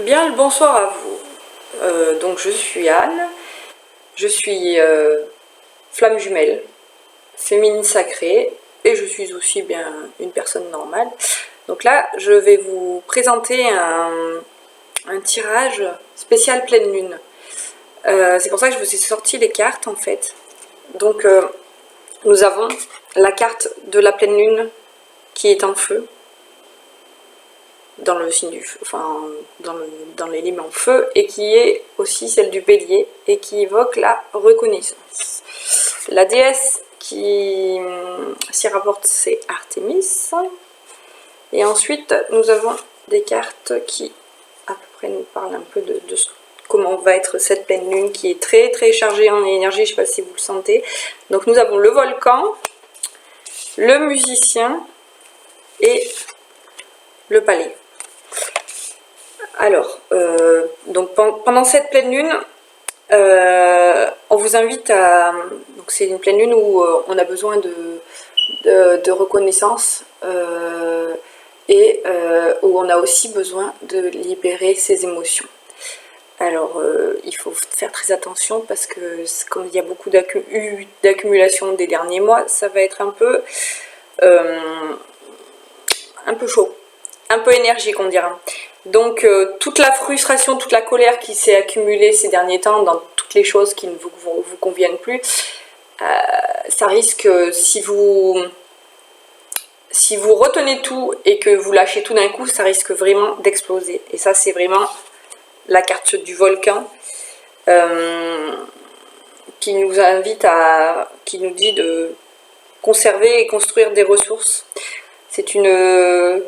Bien le bonsoir à vous. Donc je suis Anne, je suis flamme jumelle, féminine sacrée, et je suis aussi bien une personne normale. Donc là, je vais vous présenter un tirage spécial pleine lune. C'est pour ça que je vous ai sorti les cartes en fait. Donc nous avons la carte de la pleine lune qui est en feu, dans le signe du feu, enfin dans l'élément feu, et qui est aussi celle du bélier et qui évoque la reconnaissance. La déesse qui s'y rapporte, c'est Artémis. Et ensuite nous avons des cartes qui à peu près nous parlent un peu de comment va être cette pleine lune qui est très très chargée en énergie. Je ne sais pas si vous le sentez. Donc nous avons le volcan, le musicien et le palais. Alors, donc pendant cette pleine lune, on vous invite à... Donc c'est une pleine lune où on a besoin de reconnaissance et où on a aussi besoin de libérer ses émotions. Alors, il faut faire très attention parce que comme il y a beaucoup d'accumulation des derniers mois, ça va être un peu chaud, un peu énergique on dira. Donc toute la frustration, toute la colère qui s'est accumulée ces derniers temps dans toutes les choses qui ne vous conviennent plus, ça risque, si vous retenez tout et que vous lâchez tout d'un coup, ça risque vraiment d'exploser. Et ça c'est vraiment la carte du volcan qui nous invite qui nous dit de conserver et construire des ressources. C'est une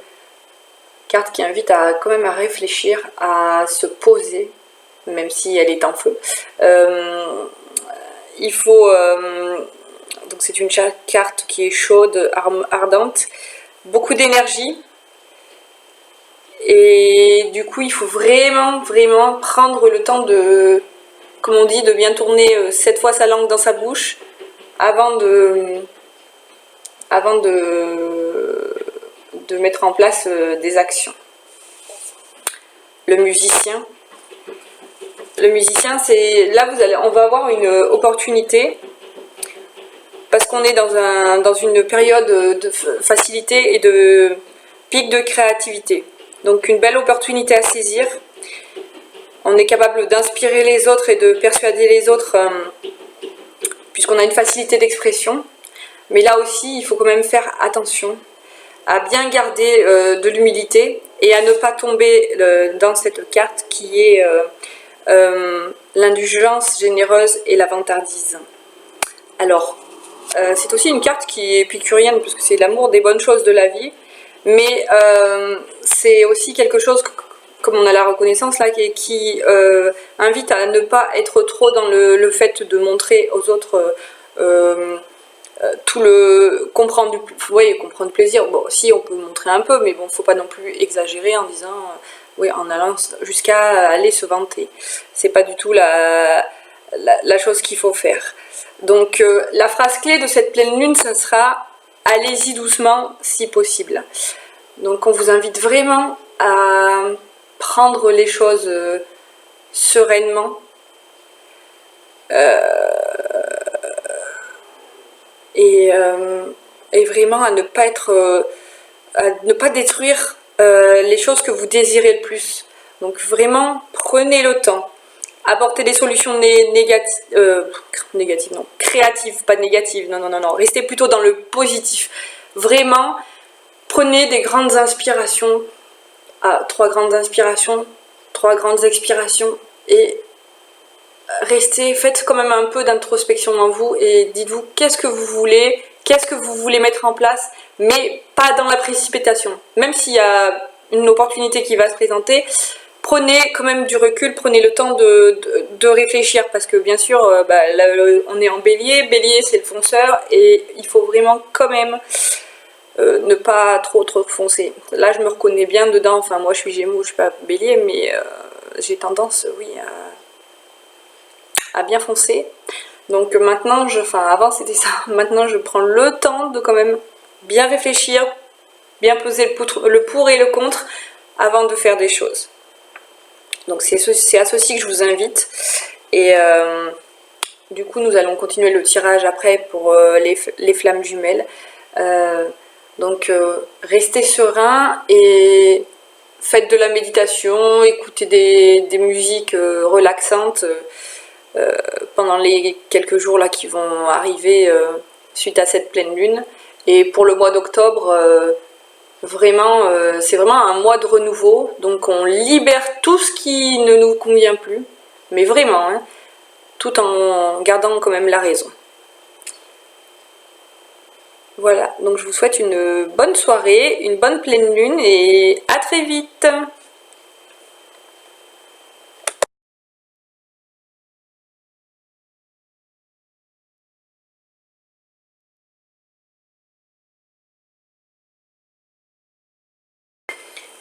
carte qui invite quand même à réfléchir, à se poser, même si elle est en feu. Il faut... donc c'est une carte qui est chaude, ardente, beaucoup d'énergie. Et du coup, il faut vraiment prendre le temps de, comme on dit, de bien tourner 7 fois sa langue dans sa bouche avant de mettre en place des actions. Le musicien, c'est là on va avoir une opportunité parce qu'on est dans une période de facilité et de pic de créativité. Donc une belle opportunité à saisir. On est capable d'inspirer les autres et de persuader les autres puisqu'on a une facilité d'expression. Mais là aussi, il faut quand même faire attention à bien garder de l'humilité et à ne pas tomber dans cette carte qui est l'indulgence généreuse et la vantardise. Alors, c'est aussi une carte qui est épicurienne parce que c'est l'amour des bonnes choses de la vie, mais c'est aussi quelque chose, comme on a la reconnaissance là, qui invite à ne pas être trop dans le fait de montrer aux autres tout le comprendre du plaisir. Bon, si on peut montrer un peu, mais bon, faut pas non plus exagérer en disant oui, en allant jusqu'à aller se vanter. C'est pas du tout la chose qu'il faut faire. Donc la phrase clé de cette pleine lune, ça sera allez-y doucement si possible. Donc on vous invite vraiment à prendre les choses sereinement. Et vraiment à ne pas détruire les choses que vous désirez le plus. Donc vraiment prenez le temps, apportez des solutions négatives, non, créatives, pas négatives, non, restez plutôt dans le positif. Vraiment prenez des grandes inspirations, 3 grandes inspirations, 3 grandes expirations, et restez, faites quand même un peu d'introspection en vous et dites-vous qu'est-ce que vous voulez mettre en place, mais pas dans la précipitation. Même s'il y a une opportunité qui va se présenter, prenez quand même du recul, prenez le temps de réfléchir, parce que bien sûr, là, on est en bélier, c'est le fonceur, et il faut vraiment quand même ne pas trop foncer. Là, je me reconnais bien dedans, enfin moi je suis Gémeaux, je suis pas bélier, mais j'ai tendance, oui, à bien foncer. Donc maintenant, avant c'était ça, maintenant je prends le temps de quand même bien réfléchir, bien poser le pour et le contre avant de faire des choses. Donc c'est à ceci que je vous invite. Et du coup, nous allons continuer le tirage après pour les flammes jumelles. Donc restez serein et faites de la méditation, écoutez des musiques relaxantes pendant les quelques jours là qui vont arriver suite à cette pleine lune. Et pour le mois d'octobre, vraiment, c'est vraiment un mois de renouveau. Donc on libère tout ce qui ne nous convient plus, mais vraiment, hein, tout en gardant quand même la raison. Voilà, donc je vous souhaite une bonne soirée, une bonne pleine lune et à très vite.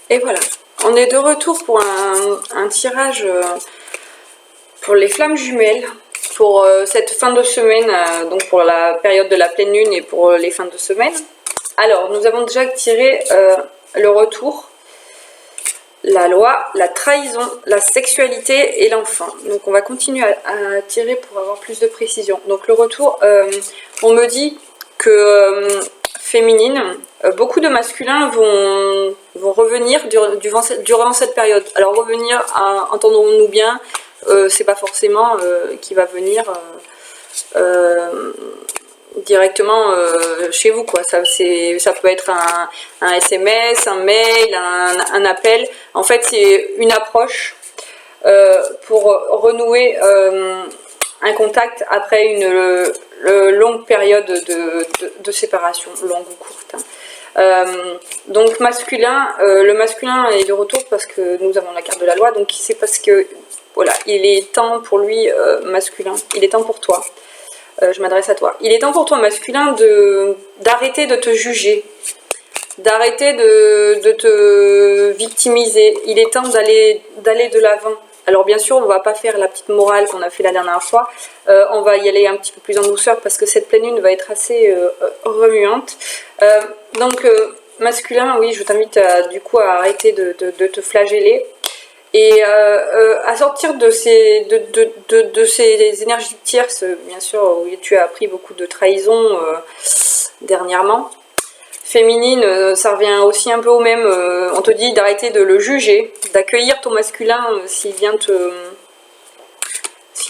Et voilà, on est de retour pour un tirage pour les flammes jumelles, pour cette fin de semaine, donc pour la période de la pleine lune et pour les fins de semaine. Alors, nous avons déjà tiré le retour, la loi, la trahison, la sexualité et l'enfant. Donc on va continuer à tirer pour avoir plus de précision. Donc le retour, on me dit que féminine, beaucoup de masculins vont revenir durant cette période. Alors revenir, entendons-nous bien, c'est pas forcément qui va venir directement chez vous, quoi. Ça peut être un SMS, un mail, un appel. En fait, c'est une approche pour renouer un contact après une longue période de séparation, longue ou courte. Donc masculin, le masculin est de retour parce que nous avons la carte de la loi, donc c'est parce que voilà, il est temps pour lui, masculin, il est temps pour toi. Je m'adresse à toi. Il est temps pour toi, masculin, d'arrêter de te juger, d'arrêter de te victimiser. Il est temps d'aller de l'avant. Alors bien sûr, on ne va pas faire la petite morale qu'on a fait la dernière fois. On va y aller un petit peu plus en douceur parce que cette pleine lune va être assez remuante. Donc masculin, oui, je t'invite du coup à arrêter de te flageller et à sortir de ces énergies tierces, bien sûr, où tu as appris beaucoup de trahison dernièrement. Féminine, ça revient aussi un peu au même. On te dit d'arrêter de le juger, d'accueillir ton masculin s'il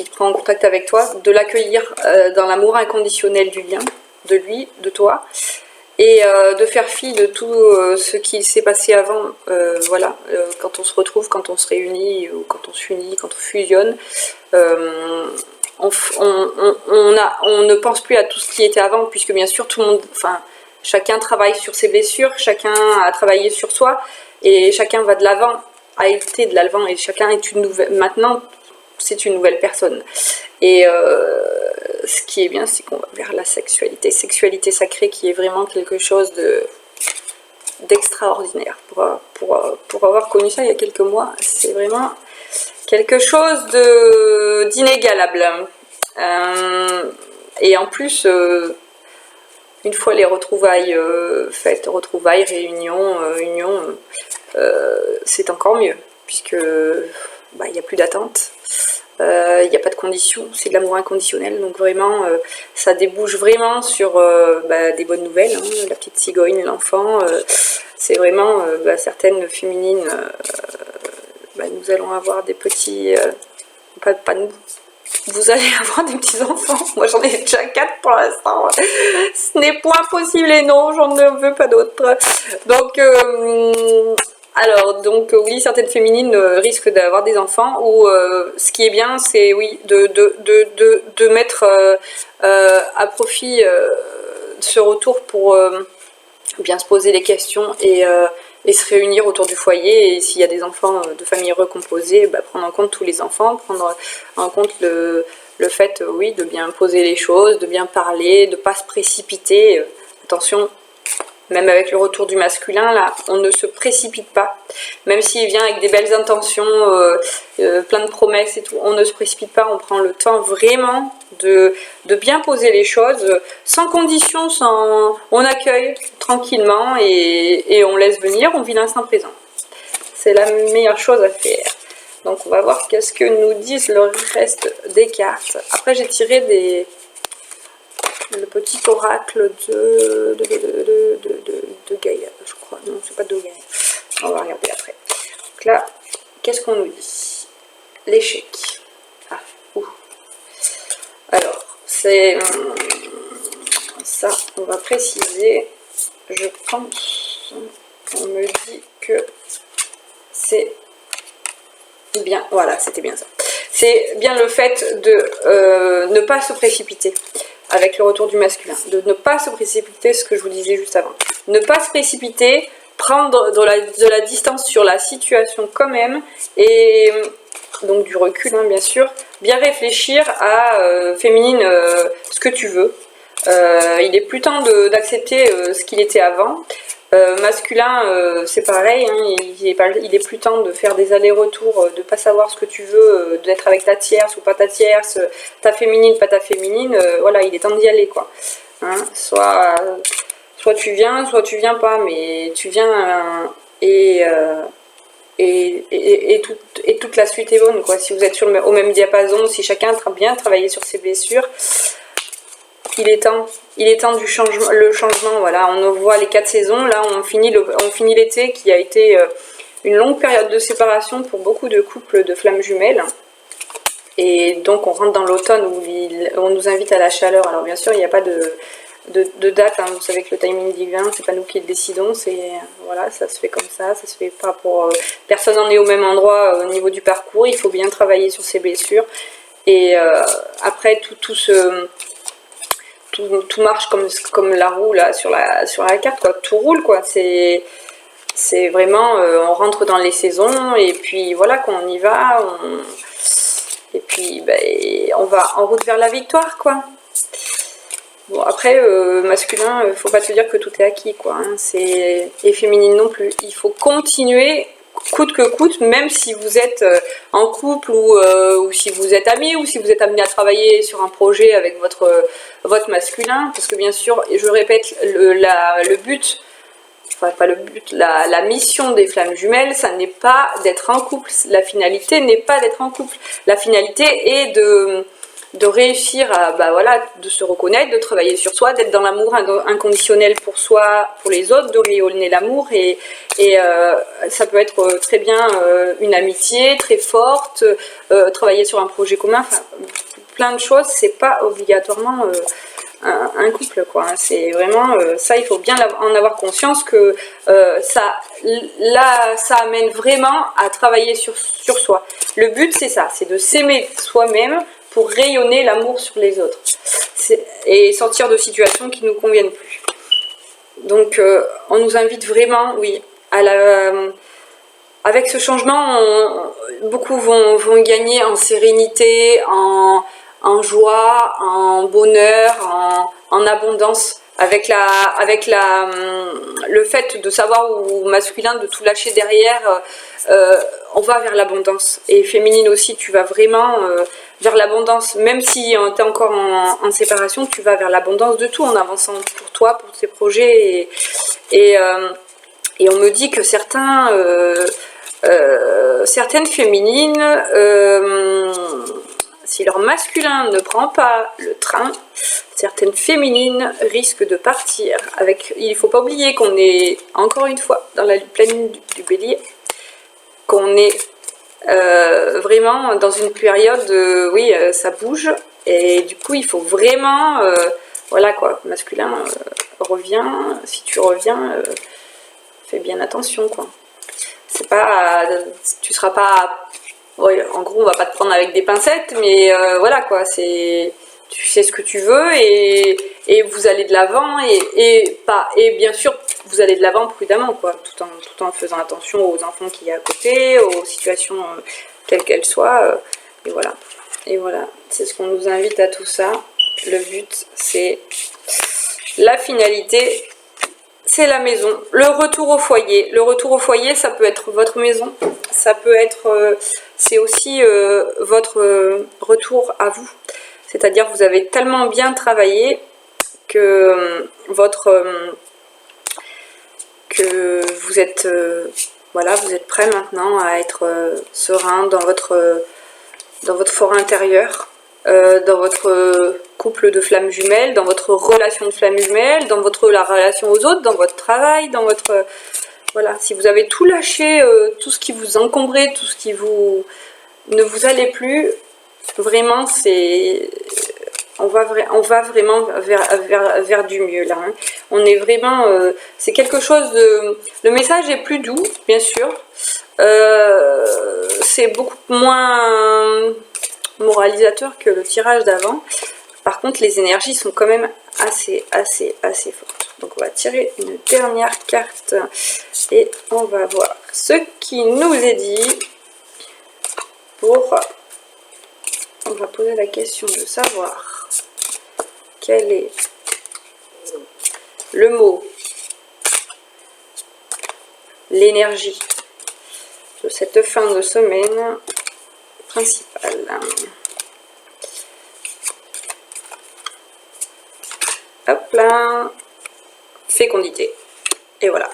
prend en contact avec toi, de l'accueillir dans l'amour inconditionnel du lien, de lui, de toi, et de faire fi de tout ce qui s'est passé avant. Voilà, quand on se retrouve, quand on se réunit, ou quand on s'unit, quand on fusionne, on ne pense plus à tout ce qui était avant, puisque bien sûr tout le monde, enfin, chacun travaille sur ses blessures, chacun a travaillé sur soi, et chacun va de l'avant, a été de l'avant, et chacun est une nouvelle. Maintenant, c'est une nouvelle personne. Et ce qui est bien, c'est qu'on va vers la sexualité sacrée, qui est vraiment quelque chose d'extraordinaire. Pour avoir connu ça il y a quelques mois, c'est vraiment quelque chose d'inégalable. Et en plus, une fois les retrouvailles faites, retrouvailles, réunions, unions, c'est encore mieux, puisque il n'y a plus d'attente. Il n'y a pas de conditions, c'est de l'amour inconditionnel, donc vraiment ça débouche vraiment sur des bonnes nouvelles, hein, la petite cigogne, l'enfant, c'est vraiment certaines féminines, nous allons avoir des petits, pas nous, vous allez avoir des petits enfants, moi j'en ai déjà 4 pour l'instant, ce n'est point possible et non, j'en ne veux pas d'autres, donc alors, donc oui, certaines féminines risquent d'avoir des enfants, ou ce qui est bien, c'est oui, de mettre à profit ce retour pour bien se poser les questions et se réunir autour du foyer, et s'il y a des enfants de familles recomposées, prendre en compte tous les enfants, prendre en compte le fait, oui, de bien poser les choses, de bien parler, de ne pas se précipiter, attention. Même avec le retour du masculin, là, on ne se précipite pas. Même s'il vient avec des belles intentions, plein de promesses et tout, on ne se précipite pas, on prend le temps vraiment de bien poser les choses, sans condition, on accueille tranquillement et on laisse venir, on vit l'instant présent. C'est la meilleure chose à faire. Donc on va voir qu'est-ce que nous disent le reste des cartes. Après j'ai tiré le petit oracle de Gaïa, je crois. Non, c'est pas de Gaïa. On va regarder après. Donc là, qu'est-ce qu'on nous dit? L'échec. Ah, ouh. Alors, c'est ça, on va préciser. Je pense, on me dit que c'est bien, voilà, c'était bien ça. C'est bien le fait de ne pas se précipiter avec le retour du masculin, de ne pas se précipiter, ce que je vous disais juste avant. Ne pas se précipiter, prendre de la distance sur la situation quand même, et donc du recul hein, bien sûr, bien réfléchir à féminine ce que tu veux. Il est plus temps d'accepter ce qu'il était avant. Masculin, c'est pareil, hein, il est plus temps de faire des allers-retours, de pas savoir ce que tu veux, d'être avec ta tierce ou pas ta tierce, ta féminine, pas ta féminine, voilà, il est temps d'y aller, quoi. Hein, soit tu viens pas, mais tu viens et toute la suite est bonne, quoi. Si vous êtes au même diapason, si chacun a bien travaillé sur ses blessures, il est temps du changement, le changement, voilà, on voit les 4 saisons, là on finit l'été qui a été une longue période de séparation pour beaucoup de couples de flammes jumelles, et donc on rentre dans l'automne où on nous invite à la chaleur. Alors bien sûr il n'y a pas de date, hein. Vous savez que le timing divin, c'est pas nous qui le décidons, c'est voilà, ça se fait comme ça se fait pas pour... personne n'en est au même endroit au niveau du parcours, il faut bien travailler sur ses blessures, et après tout marche comme la roue là sur la carte, quoi. Tout roule, quoi. C'est vraiment on rentre dans les saisons et puis voilà, qu'on y va, et puis ben, on va en route vers la victoire, quoi. Bon, après masculin, faut pas te dire que tout est acquis, quoi, hein. Et féminine non plus, il faut continuer coûte que coûte, même si vous êtes en couple ou si vous êtes amis, ou si vous êtes amené à travailler sur un projet avec votre masculin, parce que bien sûr, et je répète, le but, enfin pas le but, la mission des flammes jumelles, ça n'est pas d'être en couple, la finalité n'est pas d'être en couple, la finalité est de réussir à, bah voilà, de se reconnaître, de travailler sur soi, d'être dans l'amour inconditionnel pour soi, pour les autres, de rayonner l'amour, et ça peut être très bien une amitié très forte, travailler sur un projet commun, enfin plein de choses, c'est pas obligatoirement un couple, quoi. C'est vraiment ça, il faut bien en avoir conscience que ça amène vraiment à travailler sur soi. Le but c'est ça, c'est de s'aimer soi-même pour rayonner l'amour sur les autres et sortir de situations qui ne nous conviennent plus. Donc on nous invite vraiment, oui, avec ce changement, beaucoup vont gagner en sérénité, en joie, en bonheur, en abondance, avec le fait de savoir, au masculin, de tout lâcher derrière, on va vers l'abondance. Et féminine aussi, tu vas vraiment vers l'abondance, même si tu es encore en séparation, tu vas vers l'abondance de tout, en avançant pour toi, pour tes projets, et on me dit que certaines féminines, si leur masculin ne prend pas le train, certaines féminines risquent de partir. Il ne faut pas oublier qu'on est, encore une fois, dans la pleine du bélier, qu'on est vraiment dans une période, oui, ça bouge, et du coup il faut vraiment, voilà, quoi, masculin, reviens, si tu reviens, fais bien attention, quoi. C'est pas, tu seras pas, ouais, en gros on va pas te prendre avec des pincettes, mais voilà, quoi, tu sais ce que tu veux, et vous allez de l'avant, et bien sûr vous allez de l'avant prudemment, quoi, tout en faisant attention aux enfants qu'il y a à côté, aux situations quelles qu'elles soient, et voilà, c'est ce qu'on nous invite à tout ça. Le but, c'est la finalité, c'est la maison, le retour au foyer. Le retour au foyer, ça peut être votre maison, ça peut être, c'est aussi votre retour à vous. C'est-à-dire que vous avez tellement bien travaillé que que vous êtes voilà, vous êtes prêt maintenant à être serein dans votre fort intérieur, dans votre couple de flammes jumelles, dans votre relation de flammes jumelles, dans la relation aux autres, dans votre travail, dans votre... Voilà, si vous avez tout lâché, tout ce qui vous encombrait, tout ce qui ne vous allait plus, vraiment, on va vraiment vers du mieux là. Hein. On est vraiment... c'est quelque chose de... Le message est plus doux, bien sûr. C'est beaucoup moins moralisateur que le tirage d'avant. Par contre, les énergies sont quand même assez fortes. Donc, on va tirer une dernière carte et on va voir ce qui nous est dit on va poser la question de savoir quel est le mot, l'énergie de cette fin de semaine principale. Hop là, fécondité. Et voilà.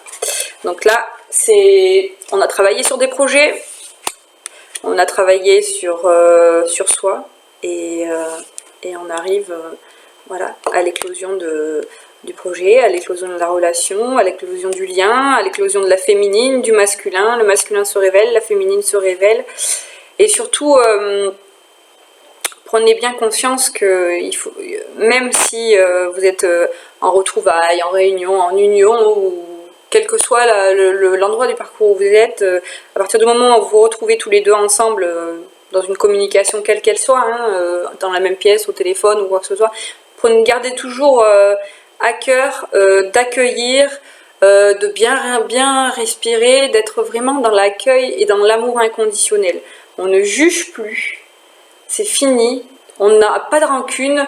Donc là, on a travaillé sur des projets, on a travaillé sur soi et on arrive voilà, à l'éclosion du projet, à l'éclosion de la relation, à l'éclosion du lien, à l'éclosion de la féminine, du masculin. Le masculin se révèle, la féminine se révèle. Et surtout, prenez bien conscience que même si vous êtes en retrouvailles, en réunion, en union, ou quel que soit l'endroit du parcours où vous êtes, à partir du moment où vous vous retrouvez tous les deux ensemble dans une communication quelle qu'elle soit, hein, dans la même pièce, au téléphone ou quoi que ce soit, gardez toujours à cœur d'accueillir, de bien respirer, d'être vraiment dans l'accueil et dans l'amour inconditionnel. On ne juge plus, c'est fini, on n'a pas de rancune,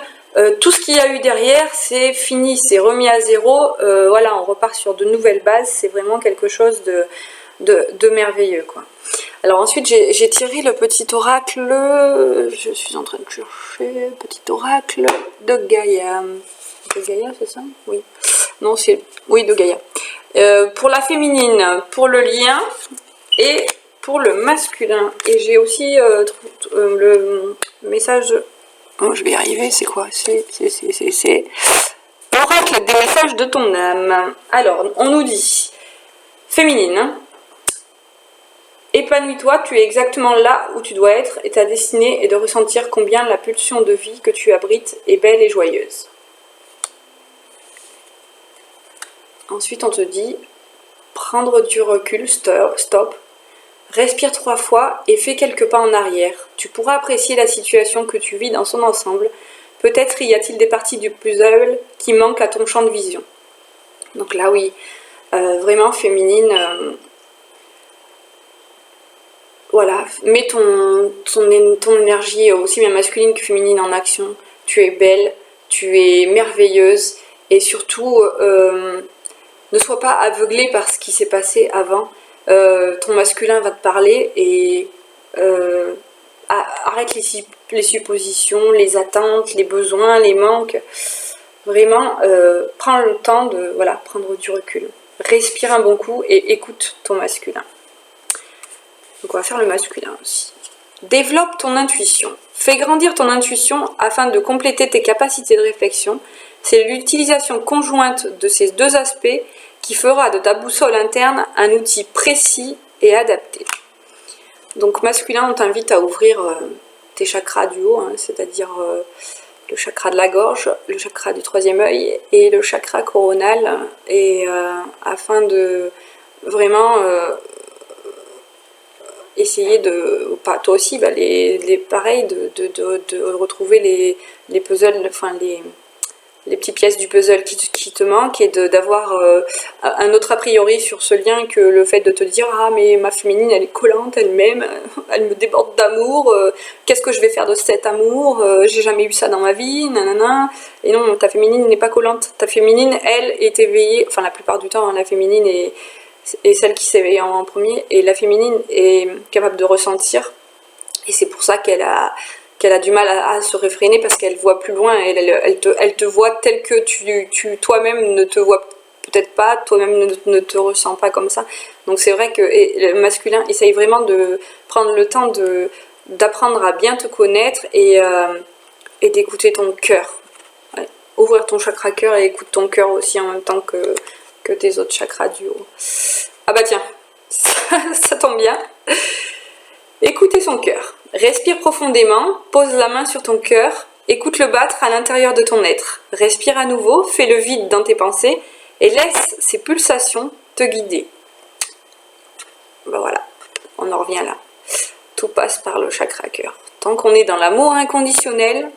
tout ce qu'il y a eu derrière, c'est fini, c'est remis à zéro, voilà, on repart sur de nouvelles bases, c'est vraiment quelque chose de merveilleux, quoi. Alors ensuite, j'ai tiré le petit oracle, je suis en train de chercher, petit oracle de Gaïa. De Gaïa, c'est ça? Oui. Non, oui, de Gaïa. Pour la féminine, pour le lien et pour le masculin. Et j'ai aussi le message... Oh, je vais y arriver, c'est quoi? C'est oracle des messages de ton âme. Alors, on nous dit, féminine, épanouis-toi, tu es exactement là où tu dois être et ta destinée est de ressentir combien la pulsion de vie que tu abrites est belle et joyeuse. Ensuite, on te dit, prendre du recul, stop, respire 3 fois et fais quelques pas en arrière. Tu pourras apprécier la situation que tu vis dans son ensemble. Peut-être y a-t-il des parties du puzzle qui manquent à ton champ de vision. Donc là, oui, vraiment féminine... voilà, mets ton énergie aussi bien masculine que féminine en action. Tu es belle, tu es merveilleuse et surtout ne sois pas aveuglée par ce qui s'est passé avant. Ton masculin va te parler et arrête les suppositions, les attentes, les besoins, les manques. Vraiment, prends le temps de prendre du recul. Respire un bon coup et écoute ton masculin. Donc on va faire le masculin aussi. Développe ton intuition. Fais grandir ton intuition afin de compléter tes capacités de réflexion. C'est l'utilisation conjointe de ces deux aspects qui fera de ta boussole interne un outil précis et adapté. Donc masculin, on t'invite à ouvrir tes chakras du haut, hein, c'est-à-dire le chakra de la gorge, le chakra du 3e œil et le chakra coronal, et afin de vraiment... essayer de, toi aussi, pareil, de retrouver les puzzles, enfin les petites pièces du puzzle qui te manquent, et d'avoir un autre a priori sur ce lien que le fait de te dire « Ah, mais ma féminine, elle est collante, elle m'aime, elle me déborde d'amour, qu'est-ce que je vais faire de cet amour, j'ai jamais eu ça dans ma vie, nanana. » Et non, ta féminine n'est pas collante. Ta féminine, elle, est éveillée, enfin la plupart du temps, hein, la féminine est celle qui s'éveille en premier, et la féminine est capable de ressentir, et c'est pour ça qu'elle a du mal à se réfréner, parce qu'elle voit plus loin, elle te voit tel que tu toi-même ne te vois peut-être pas, toi-même ne te ressens pas comme ça. Donc c'est vrai que le masculin essaye vraiment de prendre le temps d'apprendre à bien te connaître et d'écouter ton cœur. Ouais. Ouvrir ton chakra cœur et écoute ton cœur aussi en même temps que tes autres chakras du haut. Ah bah tiens, ça tombe bien. Écoutez son cœur. Respire profondément, pose la main sur ton cœur, écoute-le battre à l'intérieur de ton être. Respire à nouveau, fais le vide dans tes pensées et laisse ces pulsations te guider. Ben voilà, on en revient là. Tout passe par le chakra cœur. Tant qu'on est dans l'amour inconditionnel,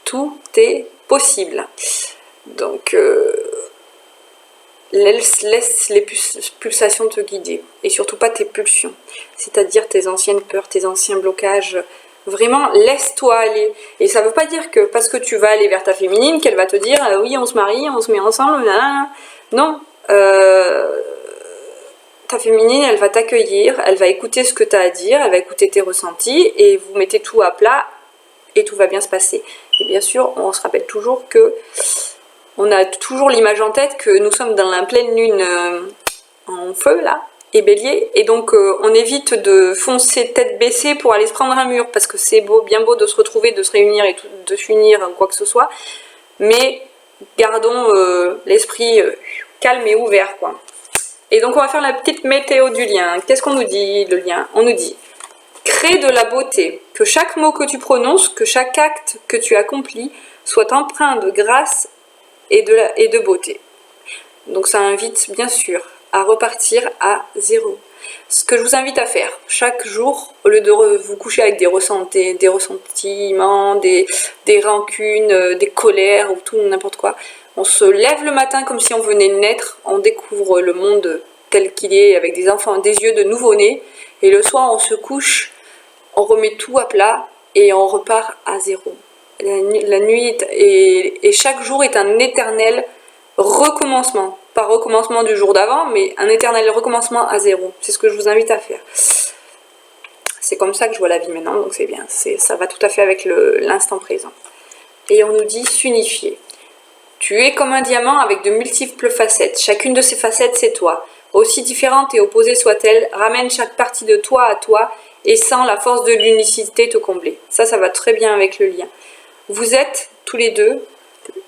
tout est possible. Donc, laisse les pulsations te guider. Et surtout pas tes pulsions. C'est-à-dire tes anciennes peurs, tes anciens blocages. Vraiment, laisse-toi aller. Et ça veut pas dire que parce que tu vas aller vers ta féminine, qu'elle va te dire oui, on se marie, on se met ensemble. Non. Ta féminine, elle va t'accueillir, elle va écouter ce que tu as à dire, elle va écouter tes ressentis et vous mettez tout à plat et tout va bien se passer. Et bien sûr, on se rappelle toujours que on a toujours l'image en tête que nous sommes dans la pleine lune en feu là, et bélier, et donc on évite de foncer tête baissée pour aller se prendre un mur, parce que c'est beau, bien beau de se retrouver, de se réunir et de s'unir, quoi que ce soit, mais gardons l'esprit calme et ouvert, quoi. Et donc on va faire la petite météo du lien. Qu'est-ce qu'on nous dit, le lien? On nous dit: crée de la beauté, que chaque mot que tu prononces, que chaque acte que tu accomplis soit empreint de grâce et de beauté. Donc ça invite bien sûr à repartir à zéro. Ce que je vous invite à faire chaque jour, au lieu de vous coucher avec des ressentiments, des rancunes, des colères ou tout n'importe quoi, on se lève le matin comme si on venait de naître, on découvre le monde tel qu'il est avec des enfants, des yeux de nouveau-né, et le soir on se couche, on remet tout à plat et on repart à zéro. La nuit et chaque jour est un éternel recommencement. Pas recommencement du jour d'avant, mais un éternel recommencement à zéro. C'est ce que je vous invite à faire. C'est comme ça que je vois la vie maintenant, donc c'est bien. Ça va tout à fait avec l'instant présent. Et on nous dit s'unifier. Tu es comme un diamant avec de multiples facettes. Chacune de ces facettes, c'est toi. Aussi différente et opposée soit-elle, ramène chaque partie de toi à toi et sens la force de l'unicité te combler. Ça va très bien avec le lien. Vous êtes tous les deux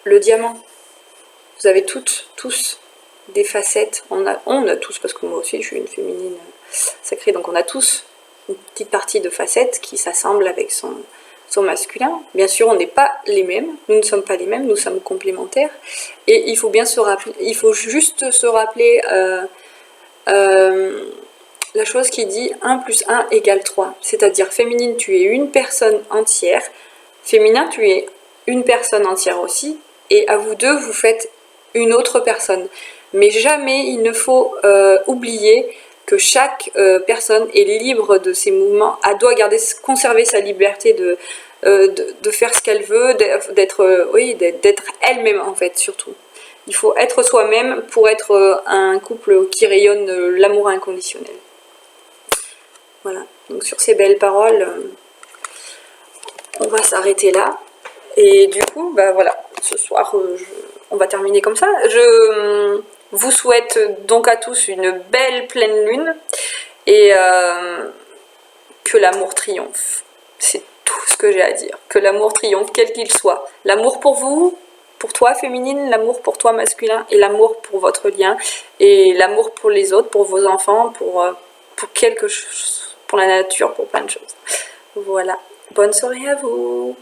le diamant. Vous avez tous des facettes. On a tous, parce que moi aussi je suis une féminine sacrée, donc on a tous une petite partie de facettes qui s'assemble avec son masculin. Bien sûr, on n'est pas les mêmes, nous ne sommes pas les mêmes, nous sommes complémentaires. Et il faut bien se rappeler, il faut juste se rappeler la chose qui dit 1 + 1 = 3. C'est-à-dire, féminine, tu es une personne entière. Féminin, tu es une personne entière aussi. Et à vous deux, vous faites une autre personne. Mais jamais il ne faut oublier que chaque personne est libre de ses mouvements, elle doit conserver sa liberté de faire ce qu'elle veut, d'être elle-même en fait, surtout. Il faut être soi-même pour être un couple qui rayonne l'amour inconditionnel. Voilà, donc sur ces belles paroles, on va s'arrêter là. Et du coup, bah voilà, ce soir, on va terminer comme ça. Je vous souhaite donc à tous une belle pleine lune et que l'amour triomphe. C'est tout ce que j'ai à dire. Que l'amour triomphe, quel qu'il soit. L'amour pour vous, pour toi féminine, l'amour pour toi masculin et l'amour pour votre lien et l'amour pour les autres, pour vos enfants, pour quelque chose, pour la nature, pour plein de choses. Voilà. Bonne soirée à vous.